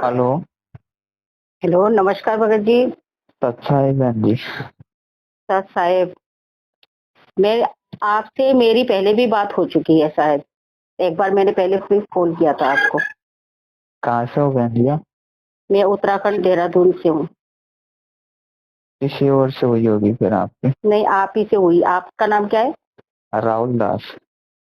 Hello. Hello, नमस्कार भगत जी। अच्छा है बहन जी। सर साहेब, मैं आपसे मेरी पहले भी बात हो चुकी है शायद। एक बार मैंने पहले भी फोन किया था आपको। कहाँ से हो बहन जी आप? मैं उत्तराखंड देहरादून से हूँ। किसी और से हुई होगी फिर आपकी। नहीं, आप ही से हुई। आपका नाम क्या है? राहुल दास।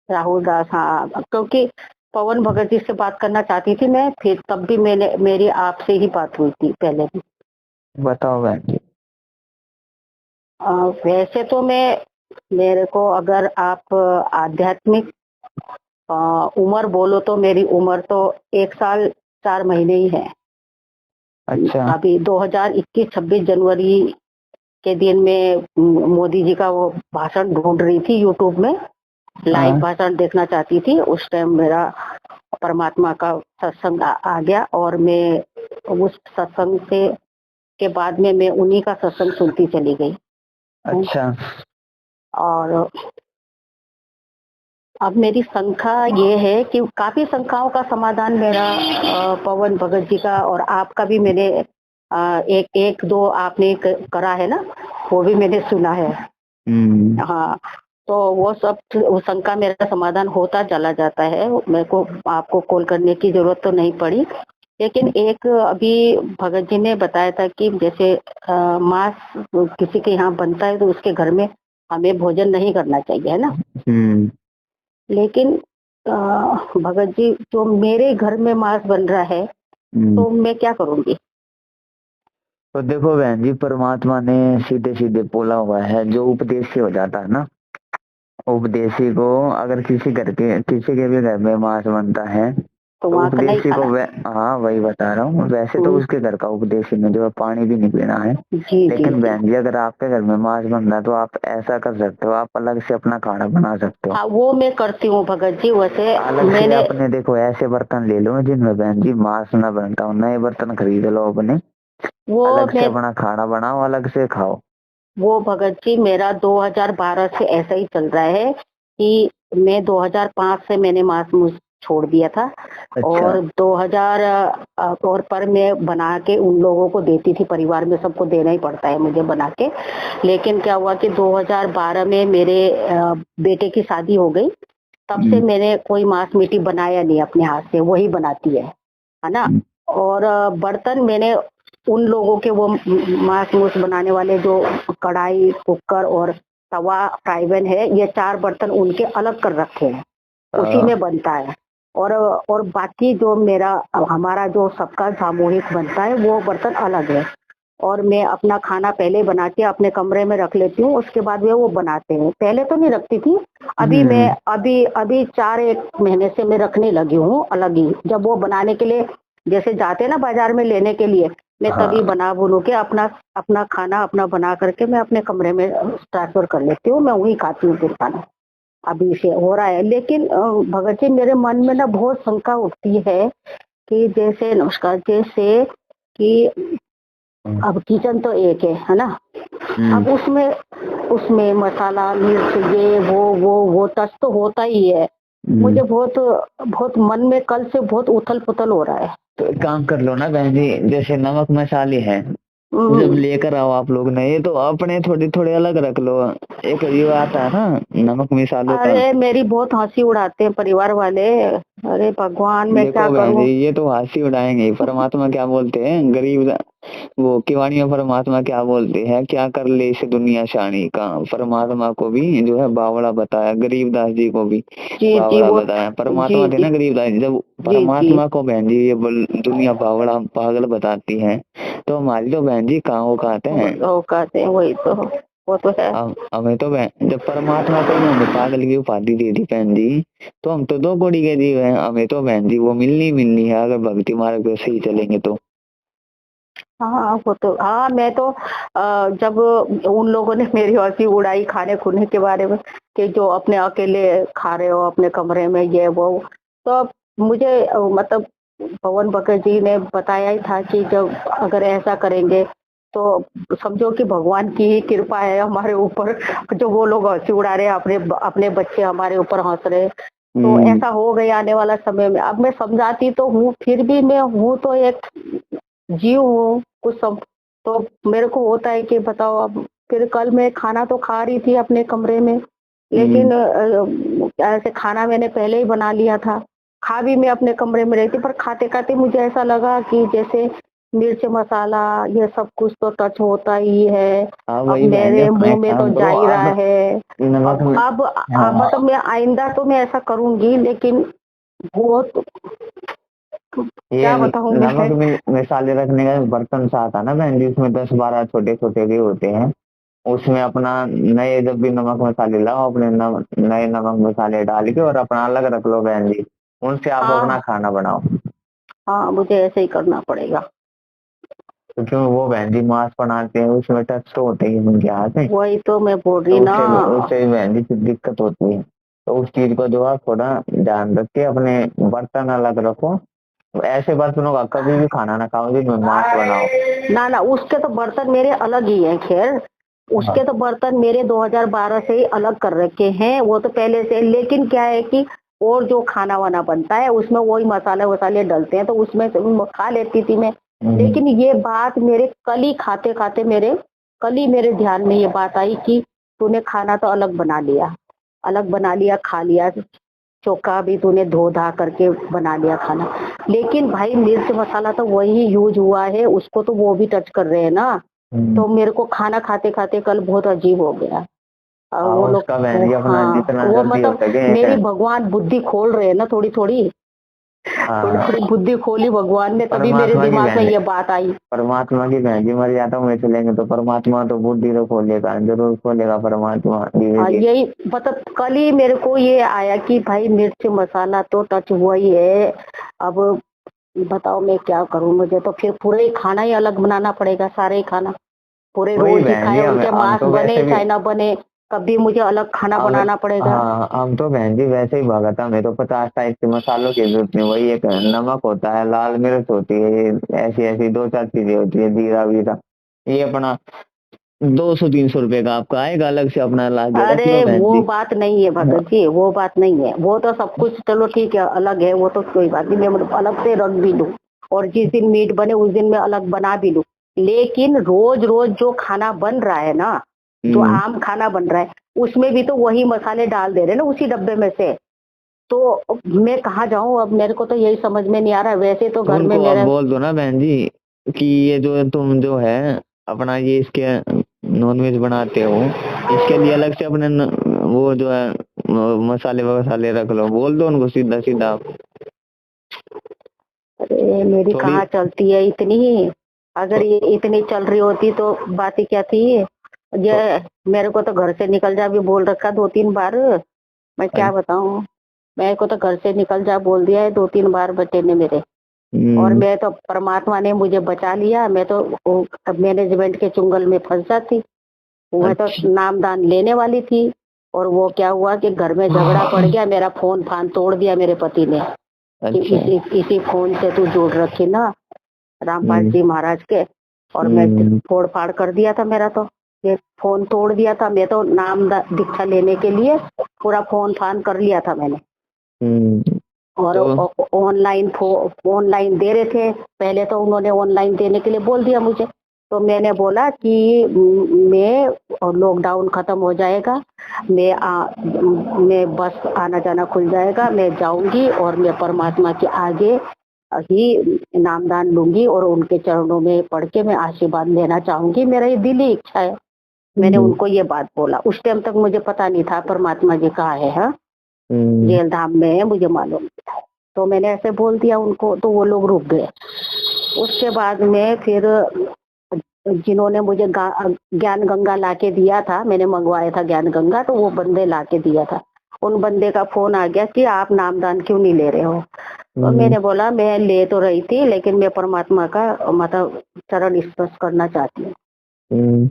राहुल दास, हाँ। क्योंकि पवन भगत जी से बात करना चाहती थी मैं, फिर तब भी मैंने मेरी आपसे ही बात हुई थी पहले भी। बताओ बहन जी। वैसे तो मेरे को अगर आप आध्यात्मिक उम्र बोलो तो मेरी उम्र तो 1 साल 4 महीने ही है। अच्छा। अभी 2021 26 जनवरी के दिन में मोदी जी का वो भाषण ढूंढ रही थी यूट्यूब में। लाइव हाँ। भाषण देखना चाहती थी। उस टाइम मेरा परमात्मा का सत्संग आ गया, और मैं उस सत्संग से के बाद में मैं उन्हीं का सत्संग सुनती चली गई हूँ। अच्छा। और अब मेरी शंका ये है कि काफी शंकाओं का समाधान मेरा पवन भगत जी का और आपका भी मैंने एक एक दो आपने करा है ना, वो भी मैंने सुना है। हम्म। हाँ, तो वो सब वो शंका मेरा समाधान होता चला जाता है। मेरे को आपको कॉल करने की जरूरत तो नहीं पड़ी। लेकिन एक अभी भगत जी ने बताया था कि जैसे मांस किसी के यहाँ बनता है तो उसके घर में हमें भोजन नहीं करना चाहिए, है ना। हम्म। लेकिन अ, भगत जी, जो मेरे घर में मांस बन रहा है हम्म। तो मैं क्या करूंगी? तो देखो बहन जी, परमात्मा ने सीधे सीधे बोला हुआ है, जो उपदेश से हो जाता है ना। उपदेशी को अगर किसी के भी घर में मांस बनता है, तो तो वहां का नहीं उपदेशी को खाना। हाँ वही बता रहा हूँ। वैसे तो हम्म, उसके घर का उपदेशी में जो है पानी भी नहीं पीना है। जी जी लेकिन जी। बहन जी, अगर आपके घर में मांस बन रहा है तो आप ऐसा कर सकते हो, आप अलग से अपना खाना बना सकते हो। हाँ, वो मैं करती हूँ भगत जी। वैसे अलग से मैंने अपने देखो ऐसे बर्तन ले लो जिनमें बहन जी मांस ना बनता हो, नए बर्तन खरीद लो अपने। वो अलग से मैं अपना खाना बनाओ, अलग से खाओ। वो भगत जी, मेरा 2012 से ऐसा ही चल रहा है कि मैं 2005 से मैंने मांस मूस छोड़ दिया था। अच्छा। और 2000 और पर मैं बना के उन लोगों को देती थी, परिवार में सबको देना ही पड़ता है मुझे बना के। लेकिन क्या हुआ कि 2012 में मेरे बेटे की शादी हो गई। तब से हम्म। मैंने कोई मांस मीटी बनाया नहीं अपने हाथ से, वही बनाती है ना। हम्म। और बर्तन मैंने उन लोगों के वो मांस मूस बनाने वाले जो कढ़ाई, कुकर और तवा, फ्राई पैन है, ये 4 बर्तन उनके अलग कर रखे हैं। उसी आ, में बनता है। और बाकी जो मेरा हमारा जो सबका सामूहिक बनता है वो बर्तन अलग है। और मैं अपना खाना पहले बना के अपने कमरे में रख लेती हूँ, उसके बाद वो बनाते हैं। पहले तो नहीं रखती थी। अभी मैं हम्म। अभी अभी 4 1 महीने से मैं रखने लगी हूँ अलग ही। जब वो बनाने के लिए जैसे जाते हैं ना बाजार में लेने के लिए, मैं तभी हाँ। बना बुनू के अपना अपना खाना अपना बना करके मैं अपने कमरे में ट्रांसफर कर लेती हूँ। मैं वही खाती हूँ फिर खाना। अभी से हो रहा है। लेकिन भगत जी, मेरे मन में ना बहुत शंका उठती है कि जैसे नमस्कार, जैसे कि अब किचन तो एक है ना। हम्म। अब उसमें उसमें मसाला मिर्च ये वो टच तो होता ही है। हम्म। मुझे बहुत बहुत मन में कल से बहुत उथल पुथल हो रहा है। तो एक काम कर लो ना बहन जी, जैसे नमक मसाले हैं, जब हम्म, लेकर आओ आप लोग ने, ये तो अपने थोड़े थोड़े अलग रख लो। एक ये आता है ना, नमक मिसालों का। अरे मेरी बहुत हंसी उड़ाते हैं परिवार वाले। अरे भगवान, मैं क्या देखो बहन जी, करूं? ये तो हंसी उड़ाएंगे ही। परमात्मा क्या बोलते हैं, गरीब वो किवाणी में परमात्मा क्या बोलते हैं, क्या कर ले इस दुनिया शानी का। परमात्मा को भी जो है बावड़ा बताया, गरीबदास जी को भी जी जी, बावड़ा वो बताया। जी परमात्मा थे जी ना गरीबदास जी। जब जी जी। परमात्मा को बहन जी ये दुनिया बावड़ा पागल बताती है, तो हमारी तो बहन जी कहाँ औकात है। वो कहते हैं, वही तो, वो तो है। हमें तो जब परमात्मा को ही हमें पागल की उपाधि दे दी बहन जी, तो हम तो दो कौड़ी के जीव हैं। हमें तो बहन जी वो मिलनी मिलनी है, अगर भक्ति मार्ग पे सही चलेंगे तो। हाँ, वो तो, हाँ, मैं तो जब उन लोगों ने मेरी हंसी उड़ाई खाने खुने के बारे में कि जो अपने अकेले खा रहे हो अपने कमरे में ये वो, तो अब मुझे मतलब पवन भगत जी ने बताया ही था कि जब अगर ऐसा करेंगे तो समझो कि भगवान की ही कृपा है हमारे ऊपर। जो वो लोग हंसी उड़ा रहे हैं, अपने अपने बच्चे हमारे ऊपर हंस रहे हैं, तो ऐसा हो गया आने वाला समय में। अब मैं समझाती तो हूँ, फिर भी मैं हूँ तो एक जीव हूँ कुछ तो मेरे को होता है कि बताओ। अब फिर कल मैं खाना तो खा रही थी अपने कमरे में, लेकिन ऐसे खाना मैंने पहले ही बना लिया था, खा भी मैं अपने कमरे में रही थी, पर खाते खाते मुझे ऐसा लगा कि जैसे मिर्च मसाला ये सब कुछ तो टच होता ही है। हाँ अब वही बहन जी, मेरे अपना मुंह एक में तो काम जा करो ही रहा आप है। नमक में। अब हाँ मतलब मैं आइंदा तो मैं ऐसा करूंगी, लेकिन बहुत ये क्या बताऊं नमक मैं। मसाले रखने का बर्तन सा आता है ना बहन जी, उसमें 10-12 छोटे छोटे भी होते हैं। उसमें अपना नए जब भी नमक मसाले लाओ, अपने नए नमक मसाले डाल के और अपना अलग रख लो बहन जी। उनसे आप अपना हाँ खाना बनाओ। हाँ, मुझे ऐसे ही करना पड़ेगा। क्योंकि वो बहन जी मांस बनाते हैं, उसमें टच तो होते ही हैं उनके हाथ में। वही तो मैं बोल रही तो ना। उससे बहन जी फिर दिक्कत होती है। तो उस चीज को जो आप थोड़ा ध्यान रख के अपने बर्तन अलग रखो। ऐसे बर्तनों का कभी भी खाना ना खाओ जिनमें मांस बनाओ। ना ना, उसके तो बर्तन मेरे अलग ही हैं। खैर, हाँ। उसके तो बर्तन मेरे 2012 से ही अलग कर रखे हैं, वो तो पहले से। लेकिन क्या है कि और जो खाना वाना बनता है उसमें वही मसाले वसाले डलते हैं, तो उसमें से वो खा लेती थी मैं। लेकिन ये बात मेरे कल ही खाते खाते कल ही मेरे ध्यान में ये बात आई कि तूने खाना तो अलग बना लिया, खा लिया। चोखा भी तूने धो धा करके बना लिया खाना, लेकिन भाई मिर्च मसाला तो वही यूज हुआ है, उसको तो वो भी टच कर रहे हैं ना। तो मेरे को खाना खाते खाते कल बहुत अजीब हो गया। वो हाँ लोग उसका बहन जी अपना हाँ, जितना वो जल्दी हो मतलब सके मेरी भगवान बुद्धि खोल रहे हैं ना, थोड़ी थोड़ी थोड़ी हाँ थोड़ी बुद्धि खोली भगवान ने, तभी मेरे परमात्मा की दिमाग में बहन, ये बात आई। परमात्मा की बहन जी मर्यादा में चलेंगे तो परमात्मा तो बुद्धि तो खोलेगा, जरूर खोलेगा परमात्मा धीरे हाँ, धीरे। यही मतलब कल ही मेरे को ये आया कि भाई मिर्च मसाला तो टच हुआ ही है। अब बताओ मैं क्या करूं, मुझे तो फिर पूरे ही खाना ही अलग बनाना पड़ेगा, सारे ही खाना पूरे वही रोज ही बहन खाए, जी उनके हम मांस तो बने वैसे भी चाहे ना बने, कभी मुझे अलग खाना अब बनाना पड़ेगा। हाँ हम तो बहन जी वैसे ही भगत हमें तो 50 टाइप के मसालों की जरूरत नहीं। वही एक नमक होता है, लाल मिर्च होती है, ये ऐसी ऐसी 2-4 चीजें होती है, जीरा वीरा। ये अपना 200-300 रुपए का आपका आएगा, अलग से अपना ला के रख लो अरे बहन वो जी। बात नहीं है हाँ। भगत जी, वो बात नहीं है। वो तो सब कुछ चलो ठीक है, अलग है, वो तो कोई बात नहीं, मैं मतलब अलग से रख भी लूं, और जिस दिन मीट बने उस दिन मैं अलग बना भी लूं। लेकिन रोज रोज जो खाना बन रहा है ना, जो हम्म। आम खाना बन रहा है, उसमें भी तो वही मसाले डाल दे रहे हैं ना, उसी डब्बे में से। तो मैं कहाँ जाऊं, अब मेरे को तो यही समझ में नहीं आ रहा है। वैसे तो तो घर में उनको आप मेरे बोल दो ना बहन जी कि ये जो तुम जो है अपना ये इसके नॉनवेज बनाते हो, इसके लिए अलग से अपने वो जो है मसाले वसाले रख लो, बोल दो उनको सीधा सीधा आप। अरे मेरी थोड़ी कहाँ चलती है इतनी। अगर तो, ये इतनी चल रही होती तो बात ही क्या थी। तो ये मेरे को तो घर से निकल जा भी बोल रखा 2-3 बार। मैं क्या बताऊं, मेरे को तो घर से निकल जा बोल दिया है 2-3 बार बेटे ने मेरे। और हम्म, मैं तो परमात्मा ने मुझे बचा लिया, मैं तो मैनेजमेंट के चुंगल में फंस जाती। मैं तो अच्छा नाम दान लेने वाली थी, और वो क्या हुआ कि घर में झगड़ा पड़ गया, मेरा फोन फान तोड़ दिया मेरे पति ने कि अच्छा। इसी फोन से तू जोड़ रखी ना रामपाल हम्म जी महाराज के। और मैं हम्म फोड़ फाड़ कर दिया था मेरा तो, ये फोन तोड़ दिया था। मैं तो दीक्षा लेने के लिए पूरा फोन फान कर लिया था मैंने। और तो ऑनलाइन दे रहे थे, पहले तो उन्होंने ऑनलाइन देने के लिए बोल दिया मुझे। तो मैंने बोला कि मैं लॉकडाउन खत्म हो जाएगा, मैं बस आना जाना खुल जाएगा, मैं जाऊंगी और मैं परमात्मा के आगे ही नामदान लूंगी और उनके चरणों में पढ़ के मैं आशीर्वाद लेना चाहूंगी, मेरा ये दिली इच्छा है। मैंने हम्म उनको ये बात बोला। उस टाइम तक मुझे पता नहीं था परमात्मा जी कहाँ है। हाँ, हम्म जेल धाम में है मुझे मालूम। तो मैंने ऐसे बोल दिया उनको, तो वो लोग रुक गए। उसके बाद में फिर जिन्होंने मुझे ज्ञान गंगा लाके दिया था, मैंने मंगवाया था ज्ञान गंगा, तो वो बंदे लाके दिया था। उन बंदे का फोन आ गया कि आप नामदान क्यों नहीं ले रहे हो। तो हम्म मैंने बोला मैं ले तो रही थी, लेकिन मैं परमात्मा का मतलब चरण स्पर्श करना चाहती हूँ। हम्म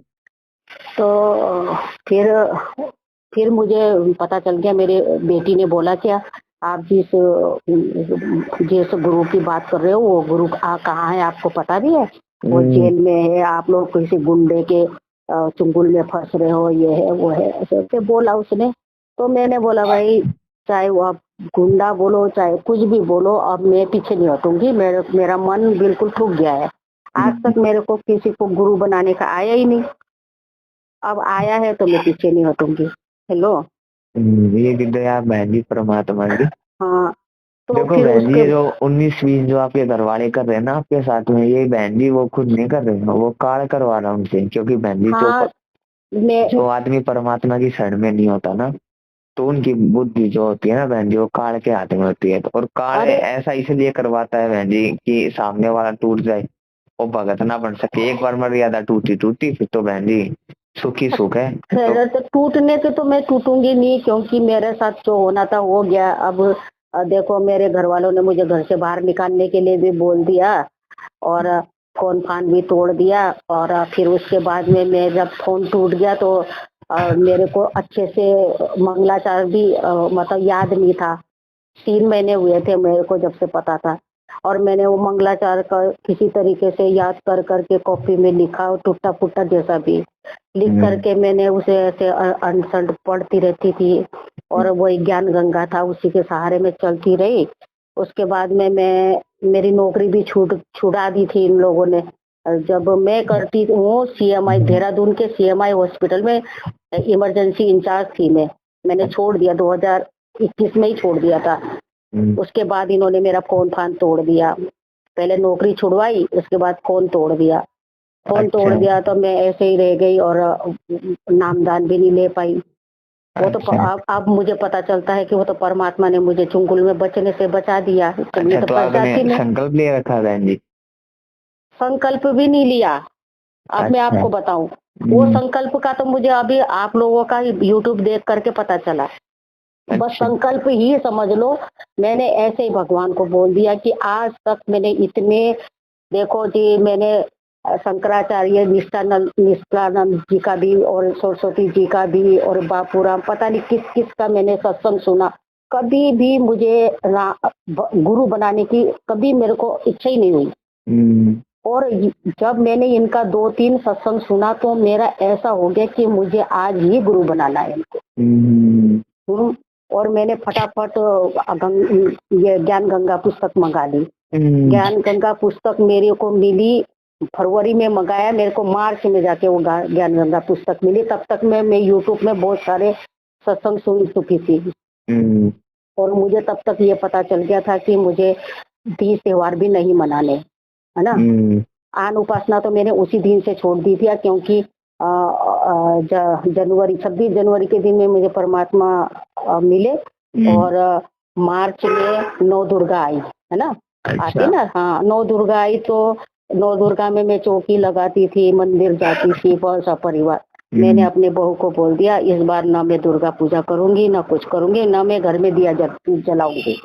तो फिर फिर मुझे पता चल गया, मेरे बेटी ने बोला क्या आप जिस गुरु की बात कर रहे हो वो गुरु कहाँ है, आपको पता भी है? वो हम्म जेल में है, आप लोग किसी गुंडे के चुंगल में फंस रहे हो, ये है वो है, ऐसे ऐसे बोला उसने। तो मैंने बोला भाई चाहे वो आप गुंडा बोलो चाहे कुछ भी बोलो, अब मैं पीछे नहीं हटूंगी। मेरा मन बिल्कुल टूट गया है। आज तक मेरे को किसी को गुरु बनाने का आया ही नहीं, अब आया है तो मैं पीछे नहीं हटूंगी। हेलो। ये दया बहन जी परमात्मा की। हाँ, तो देखो फिर बहन जी, उसके ये जो 19-20 जो आपके घर वाले कर रहे हैं ना आपके साथ में, ये बहन जी वो खुद नहीं कर रहे हैं, वो कार्य करवा रहा है उनसे। क्योंकि बहन जी हाँ मैं जो आदमी परमात्मा की शरण में नहीं होता ना, तो उनकी बुद्धि जो होती है ना बहन जी, वो काल के हाथ में होती है। और काल अरे ऐसा इसलिए करवाता है बहन जी कि सामने वाला टूट जाए, वो भगत ना बन सके। एक बार मर्यादा टूटी टूटी, फिर तो बहन जी सुख ही सुख है। तो मेरे तो टूटने से तो मैं टूटूंगी नहीं, क्योंकि मेरे साथ जो होना था हो गया। अब देखो, मेरे घर वालों ने मुझे घर से बाहर निकालने के लिए भी बोल दिया, और फोन फान भी तोड़ दिया। और फिर उसके बाद में मैं जब फोन टूट गया तो मेरे को अच्छे से मंगलाचार भी मतलब याद नहीं था। 3 महीने हुए थे मेरे को जब से पता था, और मैंने वो मंगलाचार का किसी तरीके से याद कर करके कॉपी में लिखा, टूटा फूटा जैसा भी लिख करके मैंने उसे ऐसे अनसंड पढ़ती रहती थी। और वही ज्ञान गंगा था, उसी के सहारे में चलती रही। उसके बाद में मैं मेरी नौकरी भी छुड़ा दी थी इन लोगों ने। जब मैं करती हूँ सीएमआई देहरादून के सीएमआई हॉस्पिटल में इमरजेंसी इंचार्ज थी मैंने छोड़ दिया, 2021 में ही छोड़ दिया था। उसके बाद इन्होंने मेरा फोन फान तोड़ दिया। पहले नौकरी छुड़वाई, उसके बाद फोन तोड़ दिया। फोन तोड़ अच्छा दिया तो मैं ऐसे ही रह गई, और नामदान भी नहीं ले पाई। वो तो अच्छा अब मुझे पता चलता है कि वो तो परमात्मा ने मुझे चुंगल में बचने से बचा दिया, तो ये अच्छा। तो तो फंस आपने जाती मैं। संकल्प ले रखा बहन जी? संकल्प भी नहीं लिया। अब मैं अच्छा। आपको बताऊं, वो संकल्प का तो मुझे अभी आप लोगों का यूट्यूब देख करके पता चला। बस अच्छा। संकल्प ही समझ लो। मैंने ऐसे ही भगवान को बोल दिया कि आज तक मैंने इतने, देखो जी, मैंने शंकराचार्य निष्ठानंद जी का भी, और सरस्वती जी का भी, और बापूराम, पता नहीं किस किस का मैंने सत्संग सुना। कभी भी मुझे गुरु बनाने की कभी मेरे को इच्छा ही नहीं हुई। और जब मैंने इनका 2-3 सत्संग सुना तो मेरा ऐसा हो गया कि मुझे आज ही गुरु बनाना है इनको। और मैंने फटाफट ये ज्ञान गंगा पुस्तक मंगा ली। ज्ञान गंगा पुस्तक मेरे को मिली फरवरी में, मंगाया मेरे को मार्च में जाके वो ज्ञान गंगा पुस्तक मिली। तब तक मैं यूट्यूब में बहुत सारे सत्संग सुन चुकी थी। और मुझे तब तक ये पता चल गया था कि मुझे 30 त्योहार भी नहीं मनाने, है ना। आन उपासना तो मैंने उसी दिन से छोड़ दी थी, क्योंकि जनवरी 26 जनवरी के दिन में मुझे परमात्मा मिले। और मार्च में 9 दुर्गा आई, है ना। अच्छा। आती ना, हाँ 9 दुर्गा आई, तो 9 दुर्गा में मैं चौकी लगाती थी, मंदिर जाती थी, बहुत सा परिवार। मैंने अपने बहू को बोल दिया, इस बार ना मैं दुर्गा पूजा करूंगी, ना कुछ करूंगी, ना मैं घर में दिया जलाऊंगी।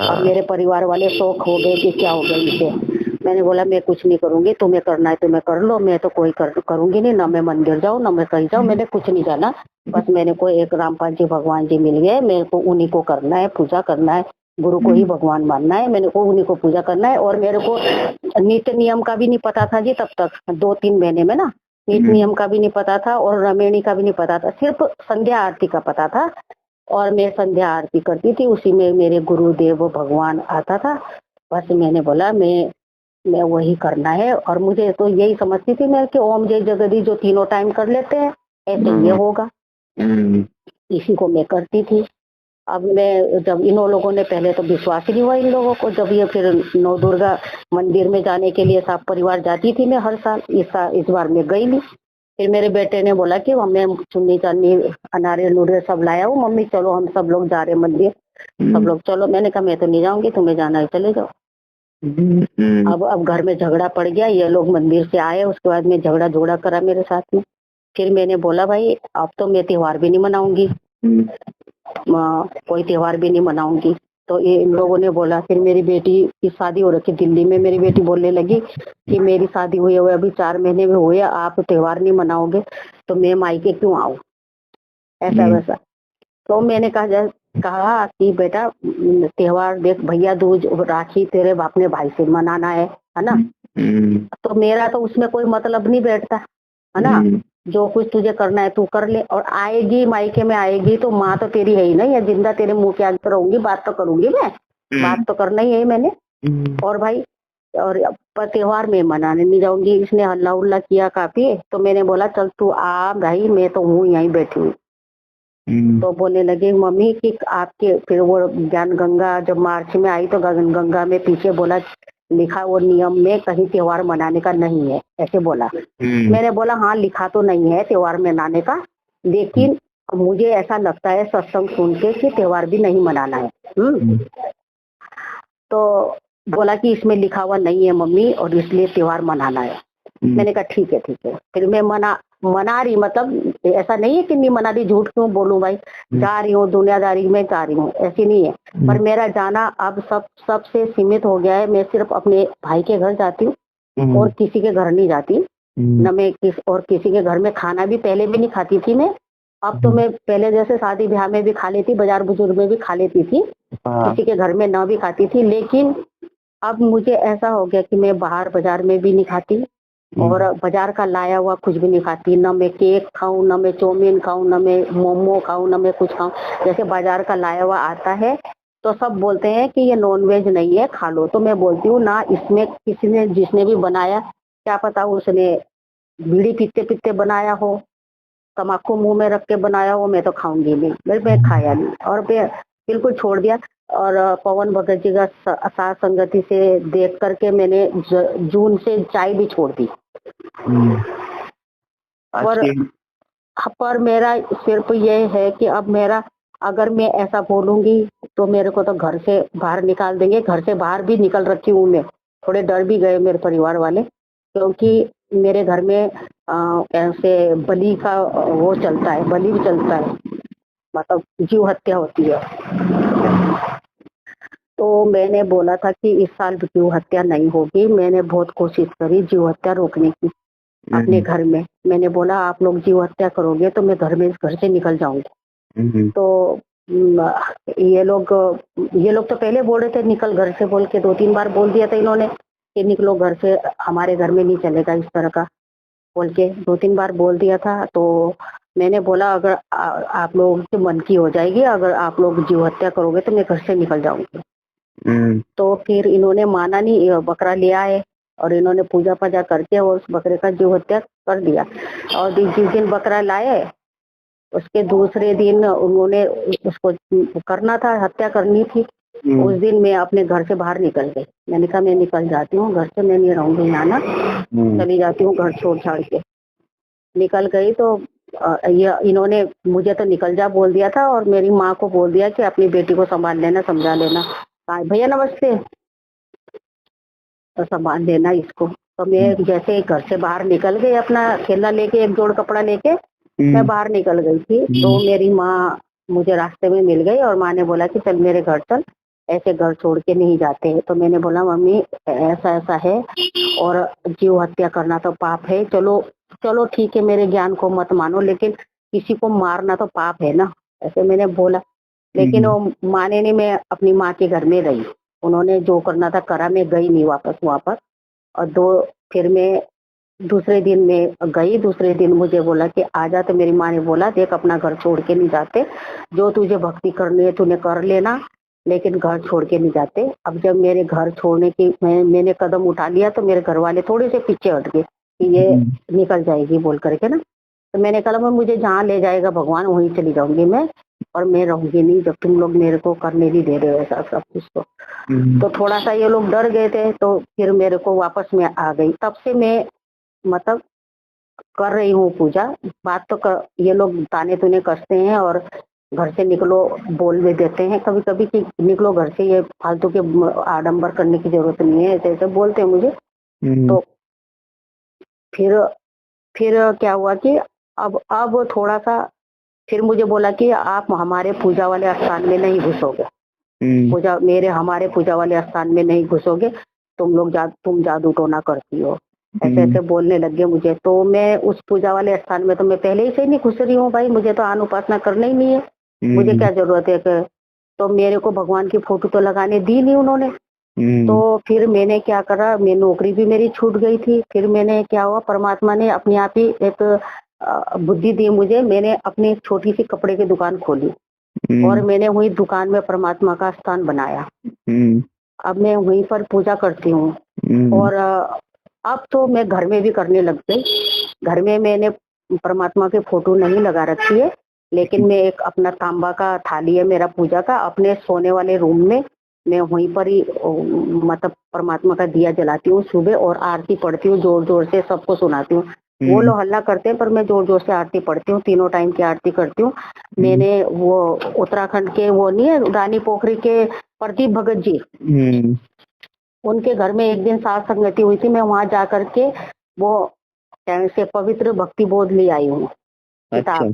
और मेरे परिवार वाले शौक हो गए कि क्या हो गया इसे। मैंने बोला मैं कुछ नहीं करूंगी, तुम्हें करना है तुम्हें कर लो, मैं तो कोई करूंगी नहीं, ना मैं मंदिर जाऊँ ना मैं कहीं जाऊँ, मैंने कुछ नहीं जाना। बस मेरे को एक रामपाल जी भगवान जी मिल गए, मेरे को उन्हीं को करना है, पूजा करना है, गुरु को ही भगवान मानना है, मेरे को उन्हीं को पूजा करना है। और मेरे को नित्य नियम का भी नहीं पता था जी तब तक, 2-3 महीने में ना, नित्य नियम का भी नहीं पता था, और रमेणी का भी नहीं पता था, सिर्फ संध्या आरती का पता था। और मैं संध्या आरती करती थी, उसी में मेरे गुरुदेव भगवान आता था। बस मैंने बोला मैं वही करना है। और मुझे तो यही समझती थी मैं कि ओम जय जगदीश जो तीनों टाइम कर लेते हैं, ऐसे ये होगा, इसी को मैं करती थी। अब मैं जब इन लोगों ने, पहले तो विश्वास ही नहीं हुआ इन लोगों को, जब ये फिर 9 दुर्गा मंदिर में जाने के लिए सब परिवार जाती थी मैं हर साल, इस बार मैं गई नहीं। फिर मेरे बेटे ने बोला कि मैं चुन्नी चांदी अनारे नूरे सब लाया हूँ, मम्मी चलो हम सब लोग जा रहे मंदिर, सब लोग चलो। मैंने कहा मैं तो नहीं जाऊंगी, तुम्हें जाना है चले जाओ। अब घर में झगड़ा पड़ गया, ये लोग मंदिर से आए, उसके बाद में झगड़ा करा मेरे साथ में। फिर मैंने बोला भाई अब तो मैं त्योहार भी नहीं मनाऊंगी, कोई त्योहार भी नहीं मनाऊंगी। तो ये इन लोगों ने बोला, फिर मेरी बेटी की शादी हो रखी दिल्ली में, मेरी बेटी बोलने लगी कि मेरी शादी हुई हुई अभी 4 महीने में हुए, आप त्योहार नहीं मनाओगे तो मैं मायके क्यों आऊँ, ऐसा वैसा। तो मैंने कहा कि बेटा त्योहार देख, भैया दूज राखी तेरे अपने भाई से मनाना है ना, तो मेरा तो उसमें कोई मतलब नहीं बैठता, है ना। जो कुछ तुझे करना है तू कर ले, और आएगी मायके में आएगी तो माँ तो तेरी है ही नहीं, या जिंदा तेरे मुंह के आगे तो रहूंगी, बात तो करूंगी मैं, बात तो करना ही है मैंने। और भाई, और पर त्योहार में मनाने नहीं जाऊंगी। इसने हल्ला उल्ला किया काफी, तो मैंने बोला चल तू आ भाई, मैं तो हूँ यहीं बैठी हुई। तो बोलने लगे मम्मी कि आपके, फिर वो ज्ञान गंगा जब मार्च में आई तो गंगा में पीछे बोला लिखा वो नियम में कहीं त्योहार मनाने का नहीं है, ऐसे बोला। मैंने बोला हाँ लिखा तो नहीं है त्योहार मनाने का, लेकिन मुझे ऐसा लगता है सत्संग सुन के कि त्योहार भी नहीं मनाना है। तो बोला कि इसमें लिखा हुआ नहीं है मम्मी, और इसलिए त्योहार मनाना है। मैंने कहा ठीक है ठीक है। फिर मैं मना रही, मतलब ऐसा नहीं है कि नहीं मना रही, झूठ क्यों बोलूं भाई, जा रही हूँ दुनियादारी में, जा रही हूँ, ऐसी नहीं है। पर मेरा जाना अब सबसे सीमित हो गया है। मैं सिर्फ अपने भाई के घर जाती हूँ और किसी के घर नहीं जाती। न मैं किसी के घर में खाना भी पहले भी नहीं खाती थी मैं। अब तो मैं पहले जैसे शादी ब्याह में भी खा लेती, बाजार बुजुर्ग में भी खा लेती थी, किसी के घर में न भी खाती थी। लेकिन अब मुझे ऐसा हो गया कि मैं बाहर बाजार में भी नहीं खाती, और बाजार का लाया हुआ कुछ भी नहीं खाती। न मैं केक खाऊं, न मैं चाउमीन खाऊं, न मैं मोमो खाऊं, न मैं कुछ खाऊं। जैसे बाजार का लाया हुआ आता है तो सब बोलते हैं कि ये नॉनवेज नहीं है, खा लो। तो मैं बोलती हूँ ना, इसमें किसी ने जिसने भी बनाया, क्या पता उसने बीड़ी पीते पीते बनाया हो, तम्बाकू मुंह में रख के बनाया हो, मैं तो खाऊंगी नहीं। मैं खाया नहीं और मैं बिल्कुल छोड़ दिया। और पवन भगत जी का साथ संगति से देख करके मैंने जून से चाय भी छोड़ दी। पर मेरा सिर्फ ये है कि अब मेरा, अगर मैं ऐसा बोलूंगी तो मेरे को तो घर से बाहर निकाल देंगे। घर से बाहर भी निकल रखी हूँ मैं, थोड़े डर भी गए मेरे परिवार वाले, क्योंकि मेरे घर में ऐसे बलि का वो चलता है, बलि भी चलता है, मतलब जीव हत्या होती है। तो मैंने बोला था कि इस साल जीव हत्या नहीं होगी। मैंने बहुत कोशिश करी जीव हत्या रोकने की अपने घर में। मैंने बोला आप लोग जीव हत्या करोगे तो मैं घर से निकल जाऊंगी। तो ये लोग तो पहले बोल रहे थे निकल घर से, बोल के 2-3 बार बोल दिया था इन्होंने कि निकलो घर से, हमारे घर में नहीं चलेगा इस तरह का, बोल के 2-3 बार बोल दिया था। तो मैंने बोला अगर आप लोगों के मन की हो जाएगी, अगर आप लोग जीव हत्या करोगे तो मैं घर से निकल जाऊंगी। तो फिर इन्होंने माना नहीं, बकरा ले आए और इन्होंने पूजा पाजा करके और उस बकरे का जीव हत्या कर दिया। और जिस दिन बकरा लाए उसके दूसरे दिन उन्होंने उसको करना था, हत्या करनी थी। उस दिन मैं अपने घर से बाहर निकल गई। मैंने कहा मैं निकल जाती हूँ घर से, मैं नहीं रहूंगी यहाँ ना, चली जाती हूँ घर छोड़ छाड़ के। निकल गई तो ये इन्होंने मुझे तो निकल जा बोल दिया था, और मेरी माँ को बोल दिया कि अपनी बेटी को संभाल लेना, समझा लेना। भैया नमस्ते, तो संभाल लेना इसको। तो मैं जैसे घर से बाहर निकल गई, अपना थैला लेके, एक जोड़ कपड़ा लेके मैं बाहर निकल गई थी। तो मेरी माँ मुझे रास्ते में मिल गई और माँ ने बोला कि चल मेरे घर चल, ऐसे घर छोड़ के नहीं जाते। तो मैंने बोला मम्मी ऐसा ऐसा है और जीव हत्या करना तो पाप है। चलो चलो ठीक है, मेरे ज्ञान को मत मानो, लेकिन किसी को मारना तो पाप है ना, ऐसे मैंने बोला। लेकिन वो माने नहीं। मैं अपनी माँ के घर में रही, उन्होंने जो करना था करा, मैं गई नहीं वापस। और फिर मैं दूसरे दिन में गई। दूसरे दिन मुझे बोला कि आजा, तो मेरी माँ ने बोला देख अपना घर छोड़ के नहीं जाते, जो तुझे भक्ति करनी है तूने कर लेना, लेकिन घर छोड़ के नहीं जाते। अब जब मेरे घर छोड़ने की मैंने कदम उठा लिया तो मेरे घर वाले थोड़े से पीछे हट गए कि ये निकल जाएगी बोल करके ना। तो मैंने कहा मुझे जहाँ ले जाएगा भगवान वहीं चली जाऊंगी मैं, और मैं रहूंगी नहीं जब तुम लोग मेरे को करने नहीं दे रहे हो ऐसा सब कुछ। तो थोड़ा सा ये लोग डर गए थे, तो फिर मेरे को वापस में आ गई। तब से मैं मतलब कर रही हूँ पूजा। बात तो ये लोग ताने तूने कसते हैं और घर से निकलो बोल भी देते हैं कभी कभी कि निकलो घर से, ये फालतू के आडंबर करने की जरूरत नहीं है, ऐसे ऐसे बोलते हैं मुझे। तो फिर क्या हुआ कि अब थोड़ा सा फिर मुझे बोला कि आप हमारे पूजा वाले स्थान में नहीं घुसोगे, हमारे पूजा वाले स्थान में नहीं घुसोगे, तुम जादू टोना करती हो, ऐसे ऐसे बोलने लग गए मुझे। तो मैं उस पूजा वाले स्थान में तो मैं पहले ही से नहीं घुस रही हूँ भाई, मुझे तो आन उपासना करना ही नहीं है, मुझे क्या जरूरत है। तो मेरे को भगवान की फोटो तो लगाने दी नहीं उन्होंने। तो फिर मैंने क्या करा, मैं नौकरी भी मेरी छूट गई थी। फिर मैंने क्या हुआ, परमात्मा ने अपने आप ही एक बुद्धि दी मुझे, मैंने अपनी एक छोटी सी कपड़े की दुकान खोली और मैंने वही दुकान में परमात्मा का स्थान बनाया। अब मैं वहीं पर पूजा करती हूँ और अब तो मैं घर में भी करने लग गई। घर में मैंने परमात्मा की फोटो नहीं लगा रखी है, लेकिन मैं एक अपना तांबा का थाली है मेरा पूजा का, अपने सोने वाले रूम में मैं वहीं पर ही मतलब परमात्मा का दिया जलाती हूँ सुबह और आरती पढ़ती हूँ, जोर जोर से सबको सुनाती हूँ। वो लोग हल्ला करते हैं पर मैं जोर जोर से आरती पढ़ती हूँ, तीनों टाइम की आरती करती हूँ। मैंने वो उत्तराखंड के वो नहीं है रानी पोखरी के प्रदीप भगत जी, उनके घर में एक दिन साथ संगति हुई थी, मैं वहां जा करके वो से पवित्र भक्ति बोध ले आई हूँ किताब।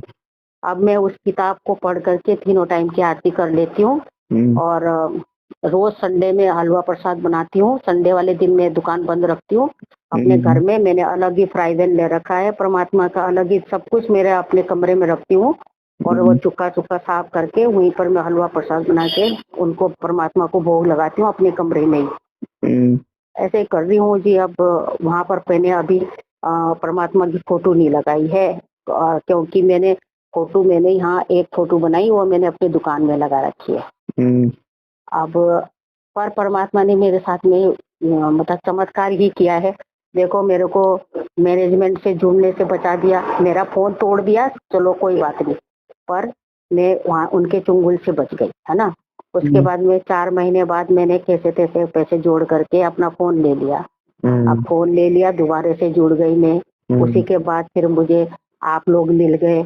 अब मैं उस किताब को पढ़ करके तीनों टाइम की आरती कर लेती हूँ और रोज संडे में हलवा प्रसाद बनाती हूँ। संडे वाले दिन मैं दुकान बंद रखती हूँ। अपने घर में मैंने अलग ही फ्राइवेन ले रखा है, परमात्मा का अलग ही सब कुछ मेरे अपने कमरे में रखती हूँ और वो चुक्का चुक्का साफ करके वहीं पर मैं हलवा प्रसाद बना के उनको परमात्मा को भोग लगाती हूँ अपने कमरे में ही। ऐसे ही कर रही हूँ जी। अब वहां पर मैंने अभी परमात्मा की फोटो नहीं लगाई है क्योंकि मैंने यहाँ एक फोटो बनाई, वो मैंने अपनी दुकान में लगा रखी है। अब पर परमात्मा ने मेरे साथ में मतलब चमत्कार ही किया है। देखो मेरे को मैनेजमेंट से जुड़ने से बचा दिया, मेरा फोन तोड़ दिया, चलो कोई बात नहीं, पर मैं वहाँ उनके चुंगल से बच गई है ना। उसके बाद में 4 महीने बाद मैंने कैसे तैसे पैसे जोड़ करके अपना फोन ले लिया। अब फोन ले लिया, दोबारा से जुड़ गई मैं। उसी के बाद फिर मुझे आप लोग मिल गए,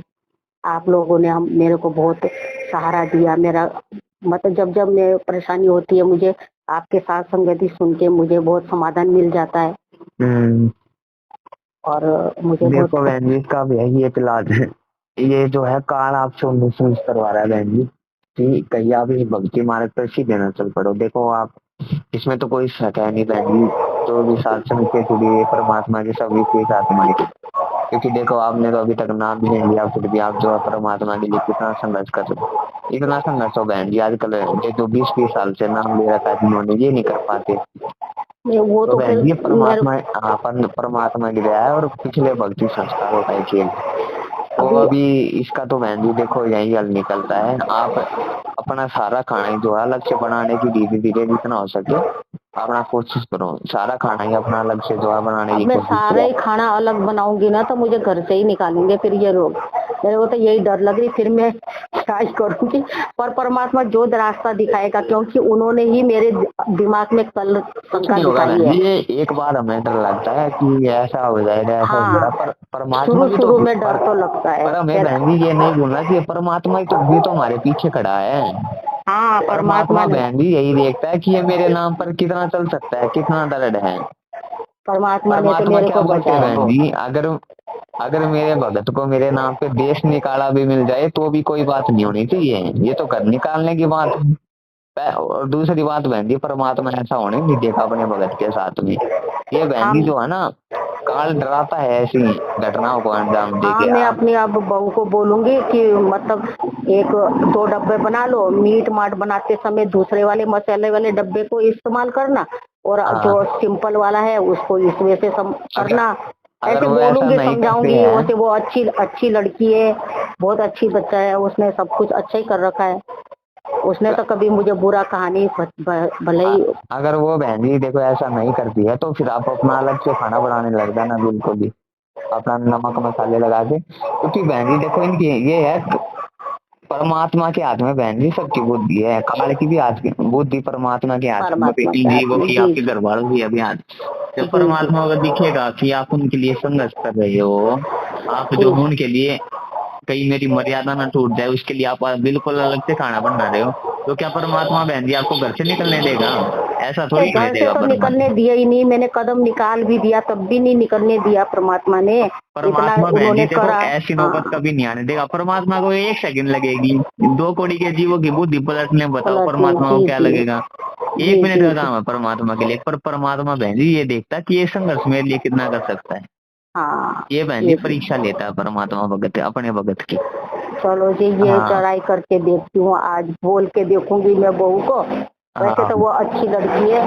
आप लोगों ने मेरे को बहुत सहारा दिया। मेरा मतलब जब जब मैं परेशानी होती है मुझे आपके साथ संगति सुन के मुझे बहुत समाधान मिल जाता है और मुझे देखो बहन जी इसका भी यही एक इलाज है, ये जो है कार्ड आपसे महसूस करवा रहा है बहन जी कि कहीं आप इस भक्ति मार्ग पर सीधे न चल पड़ो। देखो आप इसमें तो कोई शक है नहीं बहन जी, जो भी सात्संग से जुड़ी है परमात्मा के सभी के आत्मा है। क्योंकि देखो आपने तो अभी तक नाम भी नहीं लिया, फिर भी आप जो है परमात्मा के लिए कितना संघर्ष कर रहे हो। इतना संघर्ष हो बहन जी आजकल ये जो 20-20 साल से नाम ले रखा है जिन्होंने, ये नहीं कर पाते। वो तो बहन जी परमात्मा परमात्मा की दया है और पिछले भक्ति संस्कारों का खेल। तो अभी इसका तो बहन जी देखो यही हल निकलता है, आप अपना सारा खाना जो है अलग से बनाने की धीरे धीरे जितना हो सके अपना कोशिश करो, सारा खाना ही अपना अलग से जो है बनाने की कोशिश करो। मैं सारा ही खाना अलग बनाऊंगी ना तो मुझे घर से ही निकालेंगे फिर ये लोग, मेरे को तो यही डर लग रही, फिर मैं क्या करूंगी। पर परमात्मा जो रास्ता दिखाएगा, क्योंकि उन्होंने ही मेरे दिमाग में कल शंका दिखाई है। ये एक बार हमें डर लगता है कि ऐसा हो जाएगा ऐसा हो जाएगा, पर परमात्मा भी शुरू में डर तो लगता है। पर हमें बहन जी ये नहीं भूलना कि परमात्मा ही तो भी तो हमारे पीछे खड़ा है। हाँ परमात्मा बहन जी यही देखता है कि ये मेरे नाम पर कितना चल सकता है, कितना दृढ़ है। परमात्मा ने तो मेरे को बचाया। बहन जी अगर मेरे भगत को मेरे नाम पे देश निकाला भी मिल जाए तो भी कोई बात नहीं होनी चाहिए, ये तो घर निकालने की बात है। और दूसरी बात बहन जी परमात्मा ऐसा होने नहीं देखा अपने भगत के साथ में। ये बहन जी जो है ना काल डराता है ऐसी घटनाओं को अंजाम देके। मैं अपनी अब बहू को बोलूंगी कि मतलब 1-2 डब्बे बना लो, मीट माट बनाते समय दूसरे वाले मसाले वाले डब्बे को इस्तेमाल करना और जो सिंपल वाला है उसको इस वजह से करना। ऐसे बोलूंगी, समझाऊंगी। वैसे वो अच्छी लड़की है, बहुत अच्छी बच्चा है, उसने सब कुछ अच्छा ही कर रखा है, उसने तो कभी मुझे बुरा कहानी भले ही। अगर वो बहन जी देखो ऐसा नहीं करती है तो फिर आप अपना अलग से खाना बनाने लग जाना, बिल्कुल भी अपना नमक मसाले लगा के। क्योंकि बहन जी देखो इनकी ये है परमात्मा के हाथ में बहन जी सबकी बुद्धि है, काल की भी हाथ की बुद्धि परमात्मा के हाथ में, जीवों की आपके घर वालों की अभी हाथ। जब परमात्मा को दिखेगा कि आप उनके लिए संघर्ष कर रहे हो, आप जो उनके लिए कहीं मेरी मर्यादा ना टूट जाए उसके लिए आप बिल्कुल अलग से खाना बना रहे हो, तो क्या परमात्मा बहन जी आपको घर से निकलने देगा? ऐसा थोड़ी घर से तो निकलने दिया ही नहीं, मैंने कदम निकाल भी दिया तब भी नहीं निकलने दिया परमात्मा ने। परमात्मा बहन जी देखो ऐसी नौबत कभी नहीं आने देगा। परमात्मा को 1 सेकंड लगेगी 2 करोड़ के जीवों की बुद्धि पलटने, बताओ परमात्मा को क्या लगेगा? 1 मिनट का काम है परमात्मा के लिए, पर परमात्मा बहन जी ये देखता कि ये संघर्ष मेरे लिए कितना कर सकता है। ये बहन जी परीक्षा लेता है परमात्मा भगत अपने भगत की। चलो जी ये चढ़ाई करके देखती हूँ, आज बोल के देखूंगी मैं बहू को। वैसे तो वो अच्छी लड़की है,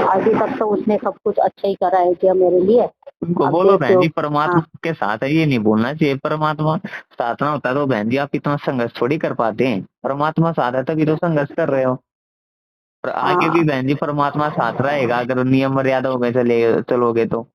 अभी तक तो उसने सब कुछ अच्छा ही करा है क्या मेरे लिए। उनको अब बोलो देखते बहन हो। जी हाँ परमात्मा के साथ है, ये नहीं बोलना चाहिए परमात्मा साथ ना होता तो बहन जी आप इतना संघर्ष थोड़ी कर पाते हैं। परमात्मा साथ है तभी तो संघर्ष कर रहे हो। और आगे भी हाँ। बहन जी परमात्मा साथ रहेगा अगर नियम मर्यादाओं में चले चलोगे तो।